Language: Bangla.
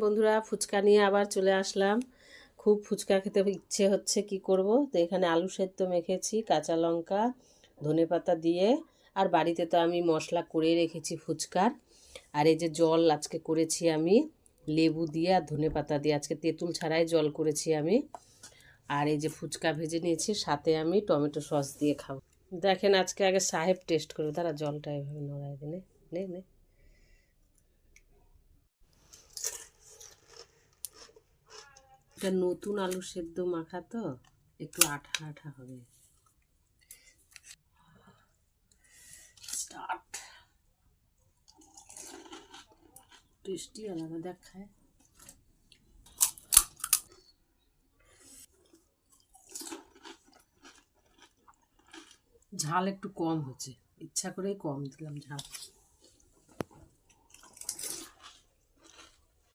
বন্ধুরা, ফুচকা নিয়ে আবার চলে আসলাম। খুব ফুচকা খেতে ইচ্ছে হচ্ছে, কি করব। তো এখানে আলু সেদ্ধ মেখেছি, কাঁচা লঙ্কা, ধনেপাতা দিয়ে। আর বাড়িতে তো আমি মশলা করে রেখেছি ফুচকার। আর এই যে জল আজকে করেছি আমি লেবু দিয়ে আর ধনেপাতা দিয়ে, আজকে তেঁতুল ছাড়াই জল করেছি আমি। আর এই যে ফুচকা ভেজে নিয়েছি, সাথে আমি টমেটো সস দিয়ে খাবো। দেখেন, আজকে আগে সাহেব টেস্ট করবে। তারা জলটা এভাবে নড়াই দিনে নে নে। এটা নতুন আলু সেদ্ধ মাখা তো একটু আঠা আঠা হবে। স্টার্ট। টেস্টি আলাদা দেখায়। ঝাল একটু কম হচ্ছে, ইচ্ছা করেই কম দিলাম ঝাল।